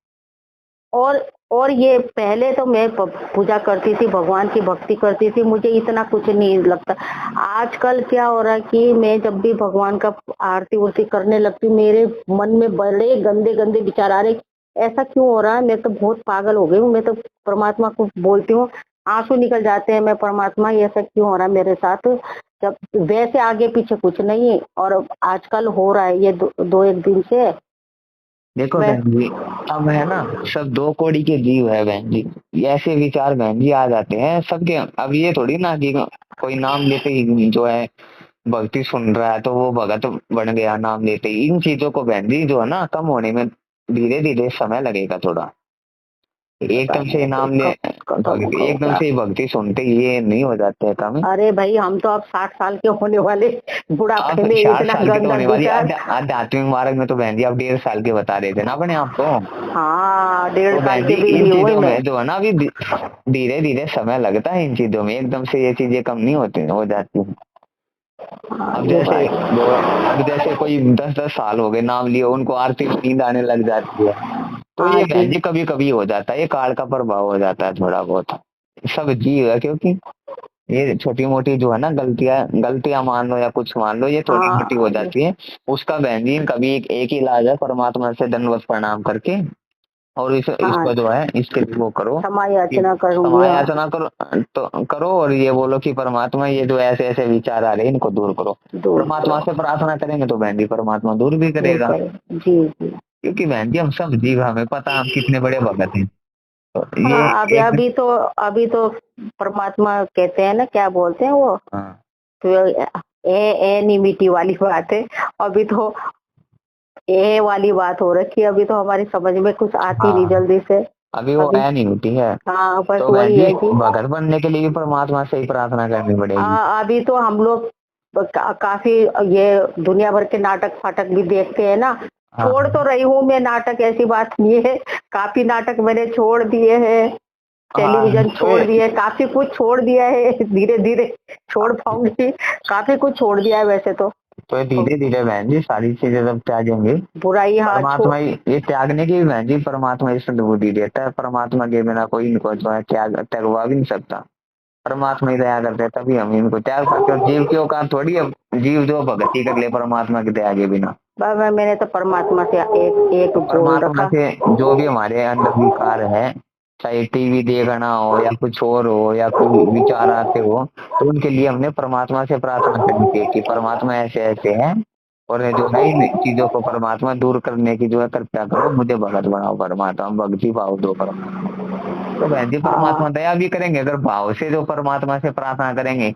और और ये पहले तो मैं पूजा करती थी, भगवान की भक्ति करती थी, मुझे इतना कुछ नहीं लगता। आजकल क्या हो रहा है कि मैं जब भी भगवान का आरती उरती करने लगती हूँ, मेरे मन में बड़े गंदे गंदे विचार आ रहे। ऐसा क्यों हो रहा है? मैं तो बहुत पागल हो गई हूँ। मैं तो परमात्मा को बोलती हूँ, आंसू निकल जाते हैं। मैं परमात्मा ये ऐसा क्यों हो रहा है मेरे साथ? जब वैसे आगे पीछे कुछ नहीं है, और आजकल हो रहा है ये दो एक दिन से। देखो मैं बहन जी अब है ना, सब दो कौड़ी के जीव है बहन जी। ये ऐसे विचार बहन जी आ जाते हैं सबके। अब ये थोड़ी ना कि कोई नाम लेते ही जो है भक्ति सुन रहा है तो वो भगत बन गया नाम लेते ही। इन चीजों को बहन जी जो है ना कम होने में धीरे धीरे समय लगेगा थोड़ा। पता एकदम से नहीं नाम ले कब होगा एकदम क्या। से ही भक्ति सुनते ही ये नहीं हो जाते है काम। अरे भाई, हम तो अब 60 साल के होने वाले, आप बुढ़ापे में 60 इतना साल के तो गंदा होने वाली विचार। आध्यात्मिक मार्ग में तो बहन जी आप 1.5 साल के बता रहे थे ना अपने आप को। हाँ, 1.5 साल तो बहन जी के भी इन नहीं हुए चीजों मैं। में जो है ना अभी धीरे धीरे समय लगता है इन चीजों में, एकदम से ये चीजें कम नहीं होती हो जाती हैं। हाँ, अब ये जैसे बात है। जो अब जैसे कोई 10-10 साल हो गए नाम लिए उनको आरती में नींद आने लग जाती है। तो हाँ ये जी। बहन जी कभी कभी हो जाता है, ये काल का प्रभाव हो जाता है थोड़ा बहुत। सब जीव है क्योंकि ये छोटी मोटी जो है ना गलतियां गलतियां मान लो या कुछ मान लो ये थोड़ी मोटी हो हाँ, जाती है। उसका बहन जी कभी एक ही इलाज है, परमात्मा से दंडवत प्रणाम करके और हाँ, इसको जो है इसके लिए वो करो क्षमा कि याचना करूंगी। क्षमा हाँ, याचना करो। तो करो और ये बोलो कि परमात्मा ये जो ऐसे ऐसे विचार आ रहे हैं इनको दूर करो। दूर परमात्मा करो। से प्रार्थना करेंगे तो बहन जी परमात्मा दूर भी दूर करेगा। करो। जी जी। क्योंकि बहन जी हम सब जीव, हमें पता हम कितने बड़े भगत हैं। तो ये हाँ, अभी एक अभी तो परमात्मा कहते हैं ना, क्या बोलते हैं वो? हाँ तो एनिमिटी वाली बात है। अभी तो ये वाली बात हो रखी है। अभी तो हमारी समझ में कुछ आती नहीं हाँ जल्दी से। अभी वो अभी है नहीं होती है। हाँ, बस तो बहन वही जी है कि भगत बनने के लिए भी परमात्मा से ही प्रार्थना करनी पड़ेगी। अभी तो हम लोग काफी ये दुनिया भर के नाटक फाटक भी देखते हैं ना। हाँ छोड़ तो रही हूँ मैं नाटक, ऐसी बात नहीं है। काफी नाटक मैंने छोड़ दिए हैं, हाँ टेलीविजन छोड़ दिए, काफी कुछ छोड़ दिया है। धीरे धीरे छोड़ पाऊंगी। काफी कुछ छोड़ दिया है वैसे तो। तो धीरे धीरे बहन जी सारी चीजें जब त्यागेंगे बुराई, हाँ, परमात्मा ही ये त्यागने की भी बहन जी परमात्मा ही सद्बुद्धि देता है। परमात्मा के बिना कोई इनको जो है त्याग त्यागवा भी नहीं सकता। परमात्मा ही दया करते हैं तभी हम इनको त्याग पाते हैं। और जीव की औकात थोड़ी है जीव जो भक्ति कर ले परमात्मा के दया के बिना। मैंने तो परमात्मा से एक एक तो बोल परमात्मा रखा। से जो भी हमारे अंदर विकार है, चाहे टीवी देखना हो या कुछ और हो या कोई विचार आते हो, तो उनके लिए हमने परमात्मा से प्रार्थना करनी चाहिए कि परमात्मा ऐसे ऐसे है और जो है इन चीजों को परमात्मा दूर करने की जो है कृपया करो, मुझे भगत बनाओ परमात्मा, भक्ति भाव दो परमात्मा। तो बहन जी हाँ परमात्मा दया भी करेंगे अगर भाव से जो परमात्मा से प्रार्थना करेंगे।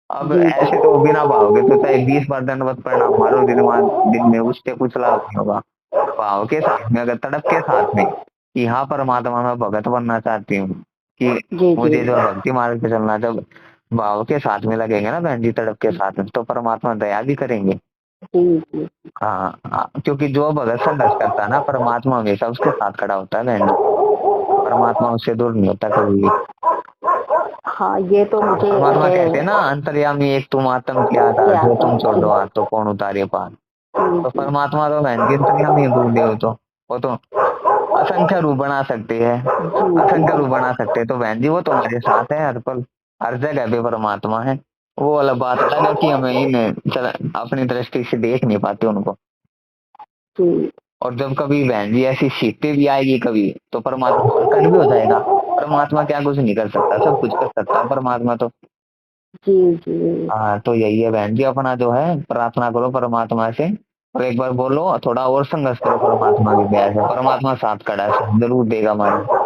अब जी जी। ऐसे तो बिना भाव के तो चाहे 20 बार दंडवत प्रणाम मारो दिन में उससे कुछ लाभ नहीं होगा। भाव के साथ में अगर तड़प के साथ में कि हाँ परमात्मा मैं भगत बनना चाहती हूँ कि जी जी। मुझे जो भक्ति मार्ग पे चलना, जब भाव के साथ में लगेंगे ना बहन जी तड़प के साथ में तो परमात्मा दया भी करेंगे। जी जी। हाँ क्योंकि जो भगत संघर्ष करता है ना परमात्मा हमेशा उसके साथ खड़ा होता है बहन जी। परमात्मा उससे दूर नहीं होता कभी भी। हाँ, ये तो मुझे परमात्मा कहते हैं है। ना अंतर्यामी एक तुम आत्म के आधार क्या जो था? तुम जी छोड़ो हाथ तो कौन उतारे पार। जी तो जी। परमात्मा तो बहन जी अंतर्यामी है गुरुदेव तो वो तो असंख्य रूप बना सकते हैं, जी असंख्य जी। रूप बना सकते हैं। तो बहन जी वो तुम्हारे साथ है हर पल, हर जगह पे परमात्मा है। वो अलग बात अलग है कि हमें अपनी दृष्टि से देख नहीं पाते उनको। जी और जब कभी बहन जी ऐसी सीखते भी आएगी कभी तो परमात्मा प्रकट भी हो जाएगा। परमात्मा क्या कुछ नहीं कर सकता, सब कुछ कर सकता है परमात्मा तो। जी जी। हाँ तो यही है बहन जी अपना जो है प्रार्थना करो परमात्मा से। और एक बार बोलो थोड़ा और संघर्ष करो परमात्मा की दया से, परमात्मा साथ खड़ा है साथ जरूर देगा हमारे।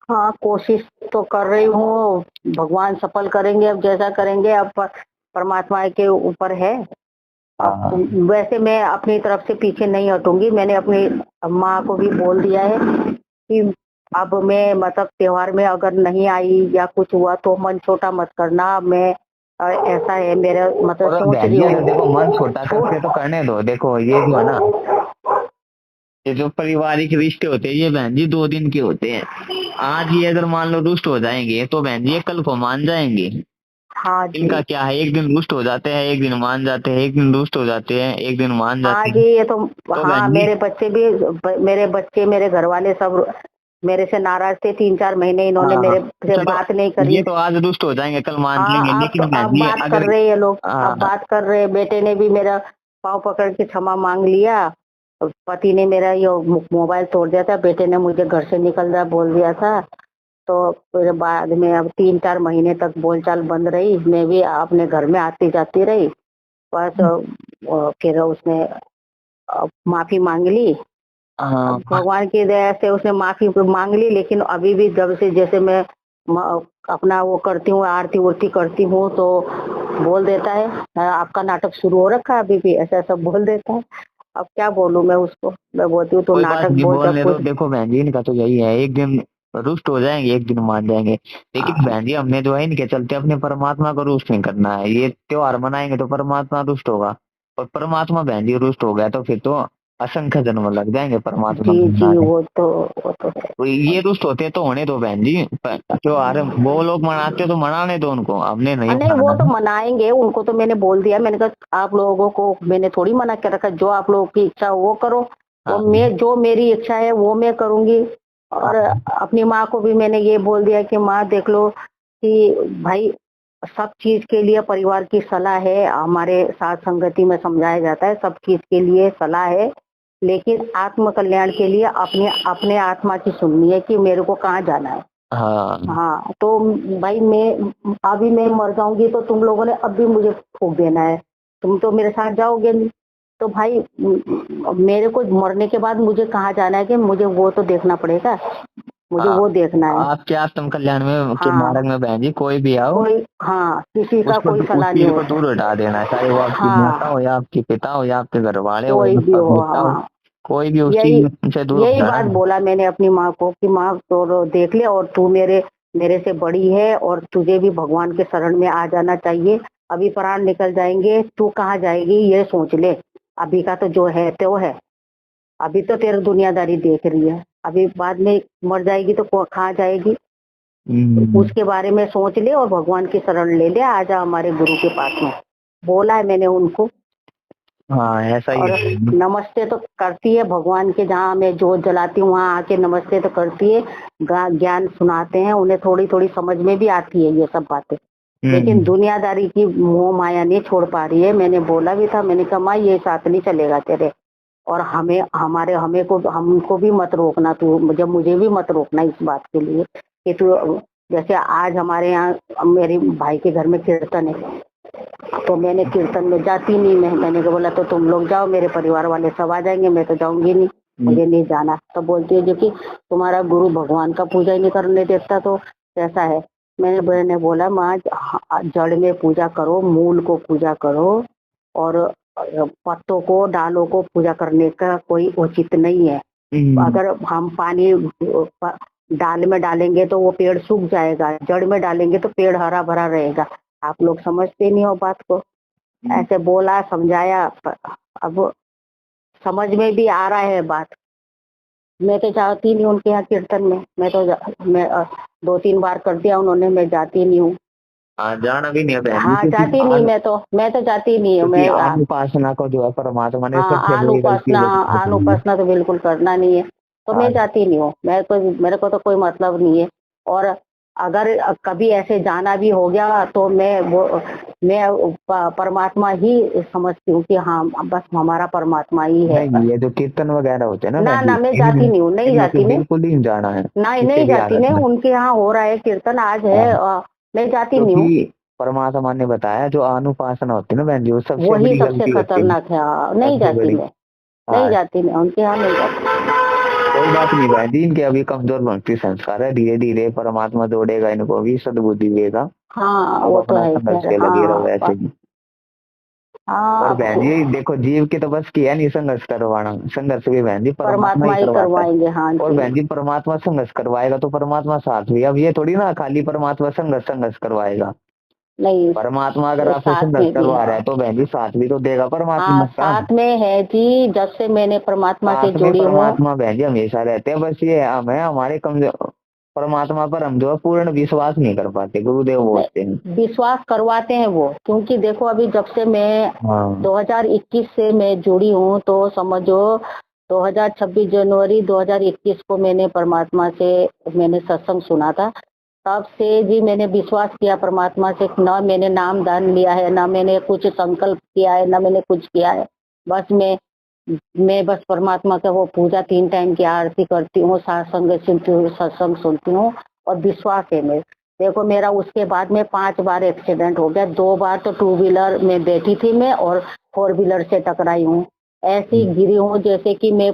हाँ, कोशिश तो कर रही हूँ। भगवान सफल करेंगे, अब जैसा करेंगे। अब परमात्मा के ऊपर है। अब हाँ वैसे मैं अपनी तरफ से पीछे नहीं हटूंगी। मैंने अपनी माँ को भी बोल दिया है कि अब मैं मतलब त्योहार में अगर नहीं आई या कुछ हुआ तो मन छोटा मत करना। मैं ऐसा है मेरा, मतलब और सोच बहन रही जी अगर देखो मन हूँ। छोटा करते तो करने दो। देखो ये जो है ना ये जो पारिवारिक रिश्ते होते हैं ये बहन जी 2 दिन के होते हैं। आज ये अगर मान लो रुष्ट हो जाएंगे तो बहन जी ये कल को मान जाएंगे। हाँ जी। इनका क्या है, एक दिन रुष्ट हो जाते हैं, एक दिन मान जाते हैं, एक दिन रुष्ट हो जाते हैं, एक दिन मान हाँ जाते जी, हैं। ये तो तो हाँ, बहन जी मेरे बच्चे भी, मेरे बच्चे, मेरे घर वाले सब मेरे से नाराज थे। 3-4 महीने इन्होंने हाँ मेरे से चलो, बात नहीं करी। ये तो आज रुष्ट हो जाएंगे कल मान जाएंगे, हाँ, लेकिन बहन अब जी बात कर अगर रहे हैं ये लोग, अब हाँ बात कर रहे हैं। बेटे ने भी मेरा पाँव पकड़ के क्षमा मांग लिया। पति ने मेरा ये मोबाइल तोड़ दिया था, बेटे ने मुझे घर से निकल जा बोल दिया था। तो फिर बाद में अब 3-4 महीने तक बोलचाल बंद रही। मैं भी अपने घर में आती जाती रही। बस फिर उसने माफी मांग ली। अब हाँ भगवान की दया से उसने माफी मांग ली, लेकिन अभी भी जब से जैसे मैं अपना वो करती हूँ, आरती उरती करती हूँ, तो बोल देता है आपका नाटक शुरू हो रखा है अभी भी, ऐसा सब बोल देता है। अब क्या बोलूं मैं उसको, मैं बोलती हूँ तो कोई बात नाटक नहीं, बोल सब बोलने दो। कुछ। देखो बहन जी इनका तो यही है, एक दिन रुष्ट हो जाएंगे, एक दिन मान जाएंगे। लेकिन हाँ बहन जी हमने जो है इनके चलते अपने परमात्मा को रुष्ट नहीं करना है। ये त्योहार मनाएंगे तो परमात्मा रुष्ट होगा, और परमात्मा बहन जी रुष्ट हो गया तो फिर तो असंख्य जन्म लग जाएंगे परमात्मा जी को जी, मनाने। वो तो है। तो ये रुष्ट होते तो होने दो बहन जी, त्योहार वो लोग मनाते तो मनाने दो उनको, हमने नहीं नहीं, वो मनाना तो है। मनाएंगे, उनको तो मैंने बोल दिया। मैंने कहा आप लोगों को मैंने थोड़ी मना कर रखा, जो आप लोगों की इच्छा हो वो करो। वो हाँ मैं, जो मेरी इच्छा है वो मैं करूंगी। और हाँ अपनी माँ को भी मैंने ये बोल दिया कि माँ देख लो कि भाई सब चीज के लिए परिवार की सलाह है। हमारे साथ संगति में समझाया जाता है सब चीज के लिए सलाह है, लेकिन आत्म कल्याण के लिए अपने अपने आत्मा की सुननी है कि मेरे को कहाँ जाना है। हाँ हाँ, तो भाई मैं अभी मैं मर जाऊंगी तो तुम लोगों ने अब भी मुझे फूंक देना है, तुम तो मेरे साथ जाओगे नहीं। तो भाई मेरे को मरने के बाद मुझे कहाँ जाना है कि मुझे वो तो देखना पड़ेगा, मुझे हाँ, वो देखना है। आपके आत्म कल्याण में के हाँ, मार्ग में बहन जी कोई भी आओ, कोई, हाँ, किसी का उसको कोई उस सलाह नहीं चीज को होता। दूर हटा देना है, चाहे वो आपकी माता हाँ, हो या आपके पिता हो या आपके घर वाले हो कोई या भी आपका हो, बेटा हो, हाँ। कोई भी उस यही चीज से दूर यही हटाना बात है। बोला मैंने अपनी माँ को कि माँ तो देख ले, और तू मेरे मेरे से बड़ी है और तुझे भी भगवान के शरण में आ जाना चाहिए। अभी प्राण निकल जाएंगे, तू कहाँ जाएगी ये सोच ले। अभी का तो जो है तो है, अभी तो तेरी दुनियादारी देख रही है, अभी बाद में मर जाएगी तो कहाँ जाएगी। हम्म, उसके बारे में सोच ले और भगवान की शरण ले ले, आजा हमारे गुरु के पास में, बोला है मैंने उनको। हाँ ऐसा ही और है बहन जी। नमस्ते तो करती है भगवान के, जहाँ मैं जोत जलाती हूँ वहाँ आके नमस्ते तो करती है। ज्ञान सुनाते हैं, उन्हें थोड़ी थोड़ी समझ में भी आती है ये सब बातें, लेकिन हम्म, दुनियादारी की मोह माया नहीं छोड़ पा रही है। मैंने बोला भी था, मैंने कहा माँ ये साथ नहीं चलेगा तेरे, और हमें हमारे हमें को हमको भी मत रोकना, तू मुझे भी मत रोकना इस बात के लिए कि तू, जैसे आज हमारे यहाँ मेरे भाई के घर में कीर्तन है, तो मैंने कीर्तन में जाती नहीं। मैंने कहा बोला तो तुम लोग जाओ, मेरे परिवार वाले सब आ जाएंगे, मैं तो जाऊंगी नहीं, मुझे नहीं जाना। तो बोलती है जो कि तुम्हारा गुरु भगवान का पूजा ही नहीं करने देता तो कैसा है। मैंने बोला माँ जड़ में पूजा करो, मूल को पूजा करो, और पत्तों को डालों को पूजा करने का कोई उचित नहीं है। हम्म, अगर हम पानी डाल में डालेंगे तो वो पेड़ सूख जाएगा, जड़ में डालेंगे तो पेड़ हरा भरा रहेगा। आप लोग समझते नहीं हो बात को। ऐसे बोला, समझाया, अब समझ में भी आ रहा है बात। मैं तो जाती नहीं उनके यहाँ कीर्तन में, मैं 2-3 बार कर दिया उन्होंने, मैं जाती नहीं हूँ। हाँ जाना भी नहीं है बहन जी, हाँ, जाती नहीं, मैं तो जाती नहीं हूँ क्योंकि मैं। आत्म उपासना को जो है परमात्मा ने हाँ, सबसे आन बड़ी गलती उपासना, आन बताई है। उपासना तो बिल्कुल करना नहीं है, तो मैं हाँ जाती नहीं हूँ। मेरे को तो कोई मतलब नहीं है। और अगर कभी ऐसे जाना भी हो गया तो मैं परमात्मा ही समझती हूँ कि हाँ बस हमारा परमात्मा ही है नहीं, बस। ये जो कीर्तन वगैरह होते हैं ना ना बहन जी, ना, मैं जाती नहीं हूँ, नहीं इनमें से जाती मैं। बिल्कुल ही नहीं जाना है, नहीं, किसी नहीं भी जाती हालत मैं, में। उनके यहाँ हो रहा है कीर्तन आज है, हाँ, मैं जाती नहीं हूँ। क्योंकि परमात्मा ने बताया जो अनुपासना होती है ना बहन जी, वो सबसे वही बड़ी सबसे गलती होती है, खतरनाक है। नहीं सबसे जाती बड़ी। मैं, नहीं हाँ जाती मैं उनके यहाँ, नहीं जाती। कोई बात नहीं बहन जी, इनके अभी कमजोर भक्ति संस्कार है, धीरे धीरे परमात्मा जोड़ेगा इनको भी, सद्बुद्धि देगा। हाँ, आप वो तो अपना है संघर्ष खैर, के लगे रहो हाँ ऐसे ही। और हाँ, बहन जी देखो, जीव के तो बस की है नहीं संघर्ष करवाना, संघर्ष भी बहन जी परमात्मा परमात्मा ही ही करवाता है। करवाएंगे, हाँ और जी। बहन जी परमात्मा संघर्ष करवाएगा तो परमात्मा साथ भी, अब ये थोड़ी ना खाली परमात्मा संघर्ष संघर्ष करवाएगा। नहीं, परमात्मा अगर वो आपसे साथ संघर्ष में भी करवा है। रहा है तो बहन जी साथ भी तो देगा हाँ, परमात्मा का। साथ में है जी, जब से मैंने परमात्मा से साथ में जुड़ी हूँ। परमात्मा बहन जी हमेशा रहते हैं, बस ये हमें हमारे कमजोर परमात्मा पर हम जो है पूर्ण विश्वास नहीं कर पाते, गुरुदेव बोलते हैं। विश्वास करवाते हैं वो, क्योंकि देखो अभी जब से मैं हाँ 2021 से मैं जुड़ी हूँ, तो समझो 2026 जनवरी 2021 को मैंने परमात्मा से मैंने सत्संग सुना था। तब से जी मैंने विश्वास किया परमात्मा से, न मैंने नाम दान लिया है, न मैंने कुछ संकल्प किया है, न मैंने कुछ किया है। बस मैं बस परमात्मा का वो पूजा 3 टाइम की आरती करती हूँ, सत्संग सुनती हूँ, सत्संग सुनती हूँ, और विश्वास है मेरे। देखो मेरा उसके बाद में 5 बार एक्सीडेंट हो गया, 2 बार तो 2 व्हीलर में बैठी थी मैं और 4 व्हीलर से टकराई हूँ। ऐसी गिरी हूँ जैसे कि मैं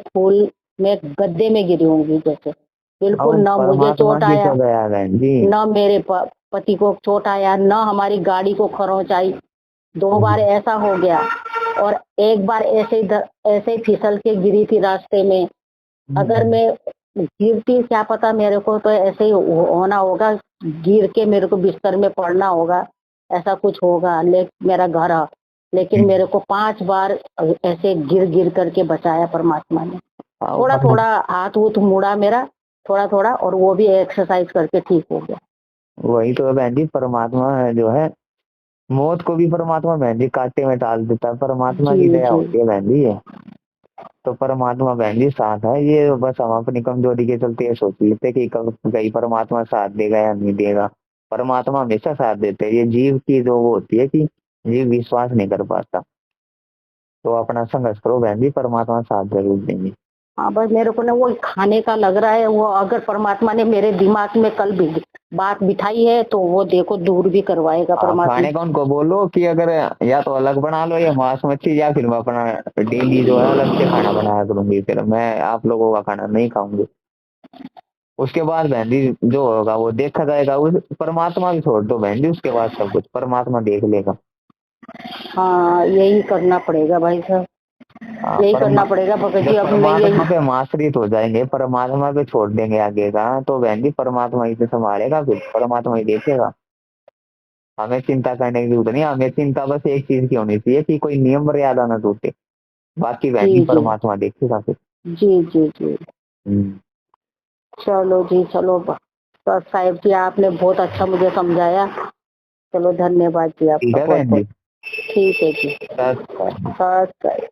गड्ढे में गिरी हूँगी जैसे। बिल्कुल अब न मुझे परमात्मा चोट की आया, तो दया बहन जी। न मेरे पति को चोट आया, न हमारी गाड़ी को खरोंच आई। 2 बार ऐसा हो गया, और एक बार ऐसे ही फिसल के गिरी थी रास्ते में। अगर मैं गिरती, क्या पता मेरे को तो ऐसे ही होना होगा, गिर के मेरे को बिस्तर में पड़ना होगा, ऐसा कुछ होगा। मेरा घर है, लेकिन मेरे को 5 बार ऐसे गिर गिर करके बचाया परमात्मा ने। अब थोड़ा थोड़ा हाथ वूथ मुड़ा मेरा, थोड़ा थोड़ा, और वो भी एक्सरसाइज करके ठीक हो गया। वही तो है बहन जी, परमात्मा है जो है, मौत को भी परमात्मा बहन जी कांटे में टाल देता है, परमात्मा की जी दया जी। होती है बहन जी ये। तो परमात्मा बहन जी साथ है, ये बस हम अपनी कमजोरी के चलते ये सोच लेते कि कहीं परमात्मा साथ देगा या नहीं देगा। परमात्मा हमेशा साथ देते हैं, ये जीव की जो वो होती है कि जीव विश्वास नहीं कर पाता, तो अपना संघर्ष करो बहन जी, परमात्मा साथ जरूर देंगे। हाँ, बस मेरे को ना वो खाने का लग रहा है, वो अगर परमात्मा ने मेरे दिमाग में कल भी बात बिठाई है तो वो देखो दूर भी करवाएगा आप परमात्मा। खाने का उनको बोलो कि अगर या तो अलग बना लो या मांस मच्छी, या फिर मैं अपना डेली जो है अलग से खाना बनाया करूंगी, फिर मैं आप लोगों का खाना नहीं खाऊंगी। उसके बाद बहन जी जो होगा वो देखा जाएगा, उस परमात्मा भी छोड़ दो बहन जी, उसके बाद सब कुछ परमात्मा देख लेगा। हाँ, यही करना पड़ेगा भाई साहब, हाँ, यही करना पड़ेगा भगत जी। जब अब मैं परमात्मा यही, पे हम आश्रित हो जाएंगे, परमात्मा पे छोड़ देंगे आगे का, तो बहन जी परमात्मा ही से संभालेगा, फिर परमात्मा ही देखेगा। हमें चिंता करने की जरूरत नहीं, हमें चिंता बस एक चीज की होनी चाहिए कि कोई नियम मर्यादा ना टूटे, बाकी बहन जी जी जी परमात्मा देखेगा फिर। जी जी जी। हम्म। चलो जी, चलो बस साहिब जी, आपने बहुत अच्छा मुझे समझाया। चलो धन्यवाद जी ठीक आपका है बहुत बहन जी। बहुत। ठीक है जी। सत बस।